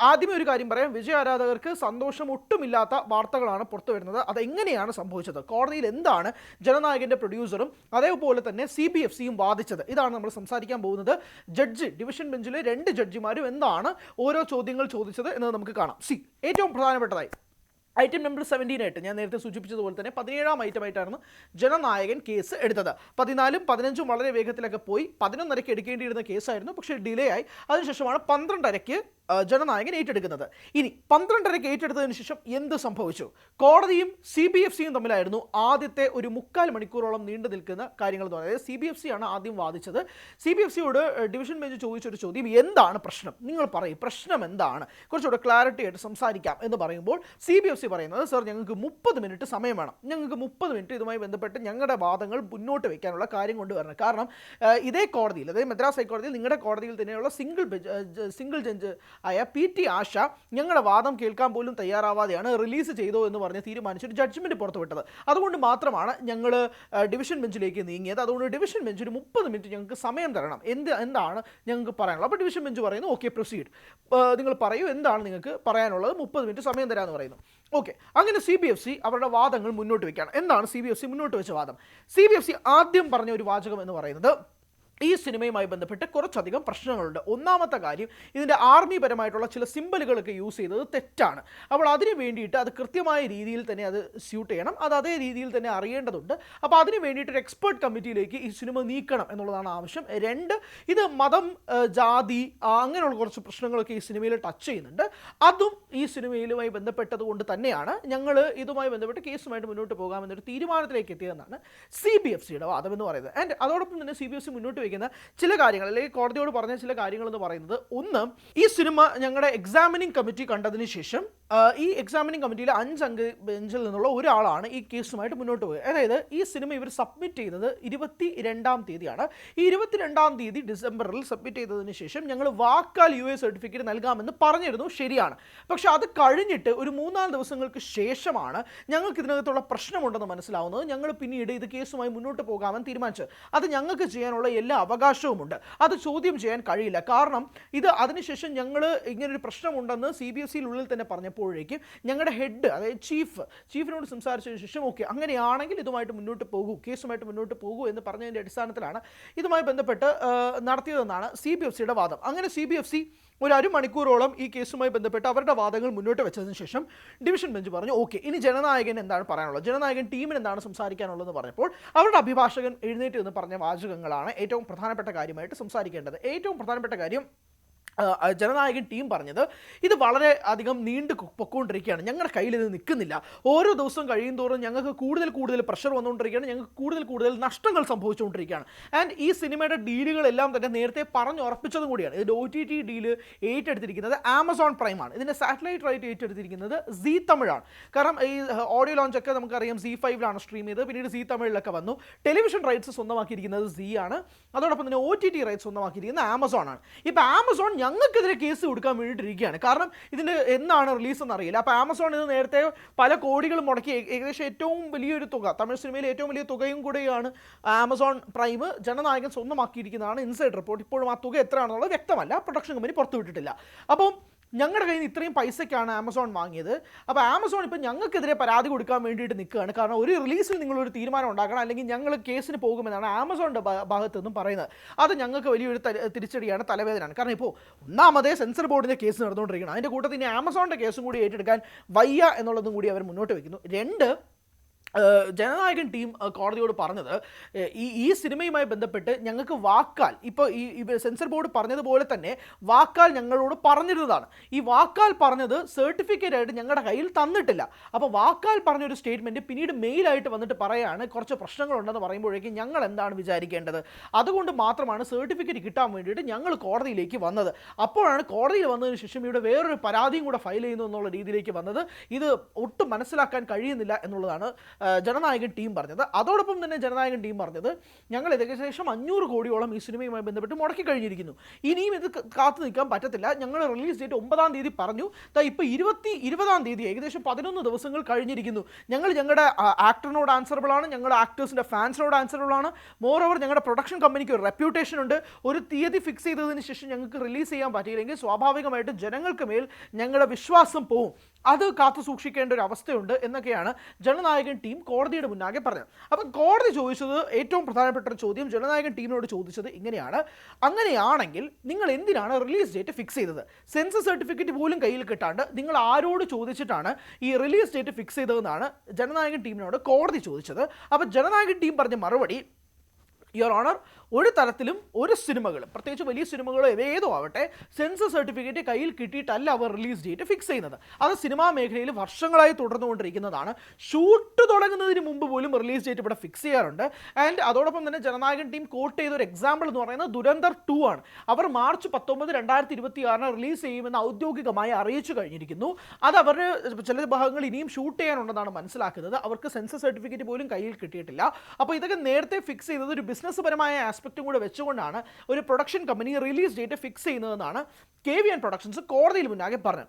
ആദ്യമേ ഒരു കാര്യം പറയാം, വിജയ് ആരാധകർക്ക് സന്തോഷം ഒട്ടുമില്ലാത്ത വാർത്തകളാണ് പുറത്തു വരുന്നത്. അതെങ്ങനെയാണ് സംഭവിച്ചത്, കോടതിയിൽ എന്താണ് ജനനായകൻ്റെ പ്രൊഡ്യൂസറും അതേപോലെ തന്നെ CBFCയും വാദിച്ചത്, ഇതാണ് നമ്മൾ സംസാരിക്കാൻ പോകുന്നത്. ഡിവിഷൻ ബെഞ്ചിലെ 2 ജഡ്ജിമാരും എന്താണ് ഓരോ ചോദ്യങ്ങൾ ചോദിച്ചത് എന്നത് നമുക്ക് കാണാം. ഏറ്റവും പ്രധാനപ്പെട്ടതായി ഐറ്റം നമ്പർ 17 ആയിട്ട് ഞാൻ നേരത്തെ സൂചിപ്പിച്ചതുപോലെ തന്നെ 17ാം ഐറ്റമായിട്ടാണ് ജനനായകൻ കേസ് എടുത്തത്. 14ഉം 15ഉം വളരെ വേഗത്തിലൊക്കെ പോയി 11:30 എടുക്കേണ്ടിയിരുന്ന കേസായിരുന്നു, പക്ഷേ ഡിലേ ആയി. അതിനുശേഷമാണ് 12:30 ജനനായകൻ ഏറ്റെടുക്കുന്നത്. ഇനി 12:30 ഏറ്റെടുത്തതിന് ശേഷം എന്ത് സംഭവിച്ചു? കോടതിയും CBFCയും തമ്മിലായിരുന്നു ആദ്യത്തെ ഒരു 3/4 മണിക്കൂറോളം നീണ്ടു നിൽക്കുന്ന കാര്യങ്ങൾ എന്ന് പറയുന്നത്. CBFC ആണ് ആദ്യം വാദിച്ചത്. CBFCയോട് ഡിവിഷൻ ബെഞ്ച് ചോദിച്ചൊരു ചോദ്യം, എന്താണ് പ്രശ്നം, നിങ്ങൾ പറയും പ്രശ്നം എന്താണ്, കുറച്ചുകൂടെ ക്ലാരിറ്റി ആയിട്ട് സംസാരിക്കാം എന്ന് പറയുമ്പോൾ CBFC പറയുന്നത്, സർ ഞങ്ങൾക്ക് 30 മിനിറ്റ് സമയം വേണം, ഞങ്ങൾക്ക് 30 മിനിറ്റ് ഇതുമായി ബന്ധപ്പെട്ട് ഞങ്ങളുടെ വാദങ്ങൾ മുന്നോട്ട് വയ്ക്കാനുള്ള കാര്യം കൊണ്ടുവരണം. കാരണം ഇതേ കോടതിയിൽ, അതായത് മദ്രാസ് ഹൈക്കോടതിയിൽ, നിങ്ങളുടെ കോടതിയിൽ തന്നെയുള്ള സിംഗിൾ ജഡ്ജ് ആയ PT ആശ ഞങ്ങളുടെ വാദം കേൾക്കാൻ പോലും തയ്യാറാവാതെയാണ് റിലീസ് ചെയ്തോ എന്ന് പറഞ്ഞ് തീരുമാനിച്ചൊരു ജഡ്ജ്മെൻറ്റ് പുറത്തുവിട്ടത്. അതുകൊണ്ട് മാത്രമാണ് ഞങ്ങൾ ഡിവിഷൻ ബെഞ്ചിലേക്ക് നീങ്ങിയത്. അതുകൊണ്ട് ഡിവിഷൻ ബെഞ്ചിന് 30 മിനിറ്റ് ഞങ്ങൾക്ക് സമയം തരണം, എന്താണ് ഞങ്ങൾക്ക് പറയാനുള്ളത്. അപ്പോൾ ഡിവിഷൻ ബെഞ്ച് പറയുന്നു, ഓക്കെ പ്രൊസീഡ്, നിങ്ങൾ പറയൂ എന്താണ് നിങ്ങൾക്ക് പറയാനുള്ളത്, 30 മിനിറ്റ് സമയം തരാമെന്ന് പറയുന്നു. ഓക്കെ, അങ്ങനെ CBFC അവരുടെ വാദങ്ങൾ മുന്നോട്ട് വയ്ക്കുകയാണ്. എന്താണ് CBFC മുന്നോട്ട് വെച്ച വാദം? CBFC ആദ്യം പറഞ്ഞ ഒരു വാചകം എന്ന് പറയുന്നത്, ഈ സിനിമയുമായി ബന്ധപ്പെട്ട് കുറച്ചധികം പ്രശ്നങ്ങളുണ്ട്. ഒന്നാമത്തെ കാര്യം, ഇതിൻ്റെ ആർമി പരമായിട്ടുള്ള ചില സിമ്പലുകളൊക്കെ യൂസ് ചെയ്തത് തെറ്റാണ്. അപ്പോൾ അതിന് വേണ്ടിയിട്ട് അത് കൃത്യമായ രീതിയിൽ തന്നെ അത് സ്യൂട്ട് ചെയ്യണം, അത് അതേ രീതിയിൽ തന്നെ അറിയേണ്ടതുണ്ട്. അപ്പോൾ അതിന് വേണ്ടിയിട്ട് ഒരു എക്സ്പേർട്ട് കമ്മിറ്റിയിലേക്ക് ഈ സിനിമ നീക്കണം എന്നുള്ളതാണ് ആവശ്യം. 2, ഇത് മതം, ജാതി, അങ്ങനെയുള്ള കുറച്ച് പ്രശ്നങ്ങളൊക്കെ ഈ സിനിമയിൽ ടച്ച് ചെയ്യുന്നുണ്ട്. അതും ഈ സിനിമയിലുമായി ബന്ധപ്പെട്ടത് കൊണ്ട് തന്നെയാണ് ഞങ്ങൾ ഇതുമായി ബന്ധപ്പെട്ട് കേസുമായിട്ട് മുന്നോട്ട് പോകാമെന്നൊരു തീരുമാനത്തിലേക്ക് എത്തിയതെന്നാണ് CBFCയുടെ വാദം എന്ന് പറയുന്നത്. ആൻഡ് അതോടൊപ്പം തന്നെ CBFC മുന്നോട്ട് വയ്ക്കുന്ന ചില കാര്യങ്ങൾ, അല്ലെങ്കിൽ കോടതിയോട് പറഞ്ഞ ചില കാര്യങ്ങൾ എന്ന് പറയുന്നത്, ഒന്ന്, ഈ സിനിമ ഞങ്ങളുടെ എക്സാമിനിങ് കമ്മിറ്റി കണ്ടതിന് ശേഷം ഈ എക്സാമിനിങ് കമ്മിറ്റിയിലെ 5 അംഗ ബെഞ്ചിൽ നിന്നുള്ള ഒരാളാണ് ഈ കേസുമായിട്ട് മുന്നോട്ട് പോയത്. അതായത് ഈ സിനിമ ഇവർ സബ്മിറ്റ് ചെയ്യുന്നത് 22-ാം തീയതിയാണ്. ഈ 22-ാം തീയതി ഡിസംബറിൽ സബ്മിറ്റ് ചെയ്തതിന് ശേഷം ഞങ്ങൾ വാക്കാൽ UA സർട്ടിഫിക്കറ്റ് നൽകാമെന്ന് പറഞ്ഞിരുന്നു, ശരിയാണ്. പക്ഷെ അത് കഴിഞ്ഞിട്ട് ഒരു 3-4 ദിവസങ്ങൾക്ക് ശേഷമാണ് ഞങ്ങൾക്ക് ഇതിനകത്തുള്ള പ്രശ്നമുണ്ടെന്ന് മനസ്സിലാവുന്നത്. ഞങ്ങൾ പിന്നീട് ഇത് കേസുമായി മുന്നോട്ട് പോകാമെന്ന് തീരുമാനിച്ചത്. അത് ഞങ്ങൾക്ക് ചെയ്യാനുള്ള എല്ലാ അവകാശവുമുണ്ട്, അത് ചോദ്യം ചെയ്യാൻ കഴിയില്ല. കാരണം ഇത് അതിനുശേഷം ഞങ്ങൾ ഇങ്ങനൊരു പ്രശ്നമുണ്ടെന്ന് CBFCയിലുള്ളിൽ തന്നെ പറഞ്ഞപ്പോഴേക്കും ഞങ്ങളുടെ ഹെഡ്, അതായത് ചീഫിനോട് സംസാരിച്ചതിന് ശേഷം ഓക്കെ അങ്ങനെയാണെങ്കിൽ ഇതുമായിട്ട് മുന്നോട്ട് പോകൂ, കേസുമായിട്ട് മുന്നോട്ട് പോകൂ എന്ന് പറഞ്ഞതിൻ്റെ അടിസ്ഥാനത്തിലാണ് ഇതുമായി ബന്ധപ്പെട്ട് നടത്തിയതെന്നാണ് CBFCയുടെ വാദം. അങ്ങനെ CBFC ഒരു 1 മണിക്കൂറോളം ഈ കേസുമായി ബന്ധപ്പെട്ട് അവരുടെ വാദങ്ങൾ മുന്നോട്ട് വെച്ചതിന് ശേഷം ഡിവിഷൻ ബെഞ്ച് പറഞ്ഞു, ഓക്കെ ഇനി ജനനായകൻ എന്താണ് പറയാനുള്ളത്, ജനനായകൻ ടീമിന് എന്താണ് സംസാരിക്കാനുള്ളതെന്ന് പറഞ്ഞപ്പോൾ അവരുടെ അഭിഭാഷകൻ എഴുന്നേറ്റ് എന്ന് പറഞ്ഞ വാചകങ്ങളാണ് ഏറ്റവും പ്രധാനപ്പെട്ട കാര്യമായിട്ട് സംസാരിക്കേണ്ടത്. ഏറ്റവും പ്രധാനപ്പെട്ട കാര്യം, ജനനായകൻ ടീം പറഞ്ഞത്, ഇത് വളരെ അധികം നീണ്ടു പൊക്കോണ്ടിരിക്കുകയാണ്, ഞങ്ങളുടെ കയ്യിൽ ഇത് നിൽക്കുന്നില്ല, ഓരോ ദിവസവും കഴിയും തോറും ഞങ്ങൾക്ക് കൂടുതൽ പ്രഷർ വന്നുകൊണ്ടിരിക്കുകയാണ്, ഞങ്ങൾക്ക് കൂടുതൽ നഷ്ടങ്ങൾ സംഭവിച്ചുകൊണ്ടിരിക്കുകയാണ്. ആൻഡ് ഈ സിനിമയുടെ ഡീലുകളെല്ലാം തന്നെ നേരത്തെ പറഞ്ഞുറപ്പിച്ചതും കൂടിയാണ്. ഇതിൻ്റെ OTT ഡീല് ഏറ്റെടുത്തിരിക്കുന്നത് ആമസോൺ പ്രൈമാണ്. ഇതിൻ്റെ സാറ്റലൈറ്റ് റൈറ്റ് ഏറ്റെടുത്തിരിക്കുന്നത് സീ തമിഴാണ്. കാരണം ഈ ഓഡിയോ ലോഞ്ചൊക്കെ നമുക്കറിയാം ZEE5ലാണ് സ്ട്രീം ചെയ്ത്, പിന്നീട് സീ തമിഴിലൊക്കെ വന്നു. ടെലിവിഷൻ റൈറ്റ്സ് സ്വന്തമാക്കിയിരിക്കുന്നത് സീ ആണ്. അതോടൊപ്പം തന്നെ OTT റൈറ്റ്സ് സ്വന്തമാക്കിയിരിക്കുന്നത് ആമസോൺ ആണ്. ഇപ്പോൾ ആമസോൺ ഞങ്ങൾക്കെതിരെ കേസ് കൊടുക്കാൻ വേണ്ടിയിട്ടിരിക്കുകയാണ്. കാരണം ഇതിൻ്റെ എന്നാണ് റിലീസ് എന്നറിയില്ല. അപ്പോൾ ആമസോൺ ഇത് നേരത്തെ പല കോടികളും മുടക്കി, ഏകദേശം ഏറ്റവും വലിയൊരു തുക, തമിഴ് സിനിമയിലെ ഏറ്റവും വലിയ തുകയും കൂടെയാണ് Amazon prime Jananayakan സ്വന്തമാക്കിയിരിക്കുന്നതാണ് inside report. ഇപ്പോഴും ആ തുക എത്രയാണെന്നുള്ളത് വ്യക്തമല്ല, പ്രൊഡക്ഷൻ കമ്പനി പുറത്തുവിട്ടിട്ടില്ല. അപ്പം ഞങ്ങളുടെ കയ്യിൽ നിന്ന് ഇത്രയും പൈസയ്ക്കാണ് ആമസോൺ വാങ്ങിയത്. അപ്പോൾ ആമസോൺ ഇപ്പോൾ ഞങ്ങൾക്കെതിരെ പരാതി കൊടുക്കാൻ വേണ്ടിയിട്ട് നിൽക്കുകയാണ്. കാരണം ഒരു റിലീസിൽ നിങ്ങളൊരു തീരുമാനം ഉണ്ടാക്കണം, അല്ലെങ്കിൽ ഞങ്ങൾ കേസിന് പോകുമെന്നാണ് ആമസോണിൻ്റെ ഭാഗത്തു നിന്നും പറയുന്നത്. അത് ഞങ്ങൾക്ക് വലിയൊരു തിരിച്ചടിയാണ്, തലവേദനയാണ്. കാരണം ഇപ്പോൾ ഒന്നാമതേ സെൻസർ ബോർഡിൻ്റെ കേസ് നടന്നുകൊണ്ടിരിക്കണം, അതിൻ്റെ കൂട്ടത്തിൽ ഇനി ആമസോണിൻ്റെ കേസും കൂടി ഏറ്റെടുക്കാൻ വയ്യ എന്നുള്ളതും കൂടി അവർ മുന്നോട്ട് വയ്ക്കുന്നു. 2, ജനനായകൻ ടീം കോടതിയോട് പറഞ്ഞത്, ഈ സിനിമയുമായി ബന്ധപ്പെട്ട് ഞങ്ങൾക്ക് വാക്കാൽ, ഇപ്പോൾ ഈ സെൻസർ ബോർഡ് പറഞ്ഞതുപോലെ തന്നെ വാക്കാൽ ഞങ്ങളോട് പറഞ്ഞിരുന്നതാണ്. ഈ വാക്കാൽ പറഞ്ഞത് സർട്ടിഫിക്കറ്റ് ആയിട്ട് ഞങ്ങളുടെ കയ്യിൽ തന്നിട്ടില്ല. അപ്പോൾ വാക്കാൽ പറഞ്ഞൊരു സ്റ്റേറ്റ്മെൻറ്റ് പിന്നീട് മെയിലായിട്ട് വന്നിട്ട് പറയുകയാണ് കുറച്ച് പ്രശ്നങ്ങളുണ്ടെന്ന് പറയുമ്പോഴേക്കും ഞങ്ങൾ എന്താണ് വിചാരിക്കേണ്ടത്. അതുകൊണ്ട് മാത്രമാണ് സർട്ടിഫിക്കറ്റ് കിട്ടാൻ വേണ്ടിയിട്ട് ഞങ്ങൾ കോടതിയിലേക്ക് വന്നത്. അപ്പോഴാണ് കോടതിയിൽ വന്നതിന് ശേഷം ഇവിടെ വേറൊരു പരാതിയും കൂടെ ഫയൽ ചെയ്യുന്നു എന്നുള്ള രീതിയിലേക്ക് വന്നത്. ഇത് ഒട്ടും മനസ്സിലാക്കാൻ കഴിയുന്നില്ല എന്നുള്ളതാണ് ജനനായകൻ ടീം പറഞ്ഞത്. അതോടൊപ്പം തന്നെ ജനനായകൻ ടീം പറഞ്ഞത് ഞങ്ങൾ ഏകദേശം 500 കോടിയോളം ഈ സിനിമയുമായി ബന്ധപ്പെട്ട് മുടക്കി കഴിഞ്ഞിരിക്കുന്നു, ഇനിയും ഇത് കാത്തു നിൽക്കാൻ പറ്റത്തില്ല, ഞങ്ങൾ റിലീസ് ഡേറ്റ് 9-ാം തീയതി പറഞ്ഞു, ഇപ്പോൾ 20-ാം തീയതി ഏകദേശം 11 ദിവസങ്ങൾ കഴിഞ്ഞിരിക്കുന്നു, ഞങ്ങൾ ഞങ്ങളുടെ ആക്ടറിനോട് ആൻസറബിൾ ആണ്, ഞങ്ങളുടെ ആക്ടേഴ്സിൻ്റെ ഫാൻസിനോട് ആൻസറബിൾ ആണ്, മോർ ഓവർ ഞങ്ങളുടെ പ്രൊഡക്ഷൻ കമ്പനിക്ക് ഒരു റെപ്യൂട്ടേഷൻ ഉണ്ട്, ഒരു തീയതി ഫിക്സ് ചെയ്തതിന് ശേഷം ഞങ്ങൾക്ക് റിലീസ് ചെയ്യാൻ പറ്റിയില്ലെങ്കിൽ സ്വാഭാവികമായിട്ടും ജനങ്ങൾക്ക് മേൽ ഞങ്ങളുടെ വിശ്വാസം പോവും, അത് കാത്തു സൂക്ഷിക്കേണ്ട ഒരു അവസ്ഥയുണ്ട് എന്നൊക്കെയാണ് ജനനായകൻ ടീം കോടതിയുടെ മുന്നാകെ പറഞ്ഞത്. അപ്പം കോടതി ചോദിച്ചത് ഏറ്റവും പ്രധാനപ്പെട്ട ഒരു ചോദ്യം ജനനായകൻ ടീമിനോട് ചോദിച്ചത് ഇങ്ങനെയാണ്: അങ്ങനെയാണെങ്കിൽ നിങ്ങൾ എന്തിനാണ് റിലീസ് ഡേറ്റ് ഫിക്സ് ചെയ്തത്? സെൻസസ് സർട്ടിഫിക്കറ്റ് പോലും കയ്യിൽ കിട്ടാണ്ട് നിങ്ങൾ ആരോട് ചോദിച്ചിട്ടാണ് ഈ റിലീസ് ഡേറ്റ് ഫിക്സ് ചെയ്തതെന്നാണ് ജനനായകൻ ടീമിനോട് കോടതി ചോദിച്ചത്. അപ്പോൾ ജനനായകൻ ടീം പറഞ്ഞ മറുപടി: യുവർ ഓണർ, ഒരു തരത്തിലും ഒരു സിനിമകളും, പ്രത്യേകിച്ച് വലിയ സിനിമകളോ ഏതോ ആവട്ടെ, സെൻസർ സർട്ടിഫിക്കറ്റ് കയ്യിൽ കിട്ടിയിട്ടല്ല അവർ റിലീസ് ഡേറ്റ് ഫിക്സ് ചെയ്യുന്നത്. അത് സിനിമാ മേഖലയിൽ വർഷങ്ങളായി തുടർന്നുകൊണ്ടിരിക്കുന്നതാണ്. ഷൂട്ട് തുടങ്ങുന്നതിന് മുമ്പ് പോലും റിലീസ് ഡേറ്റ് ഇവിടെ ഫിക്സ് ചെയ്യാറുണ്ട്. ആൻഡ് അതോടൊപ്പം തന്നെ ജനനായകൻ ടീം കോട്ട് ചെയ്ത ഒരു എക്സാമ്പിൾ എന്ന് പറയുന്നത് ദുരന്തർ 2 ആണ്. അവർ മാർച്ച് 19, 2026 റിലീസ് ചെയ്യുമെന്ന് ഔദ്യോഗികമായി അറിയിച്ചു കഴിഞ്ഞിരിക്കുന്നു. അത് അവർ ചില ഭാഗങ്ങൾ ഇനിയും ഷൂട്ട് ചെയ്യാനുണ്ടെന്നാണ് മനസ്സിലാക്കുന്നത്. അവർക്ക് സെൻസർ സർട്ടിഫിക്കറ്റ് പോലും കയ്യിൽ കിട്ടിയിട്ടില്ല. അപ്പോൾ ഇതൊക്കെ നേരത്തെ ഫിക്സ് ചെയ്തത് ഒരു ബിസിനസ് പരമായ ആസ്പെക്റ്റും കൂടെ വെച്ചുകൊണ്ടാണ് ഒരു production company release date fix ചെയ്യുന്നതെന്നാണ് KVN പ്രൊഡക്ഷൻസ് കോടതിയിൽ മുന്നാകെ പറഞ്ഞത്.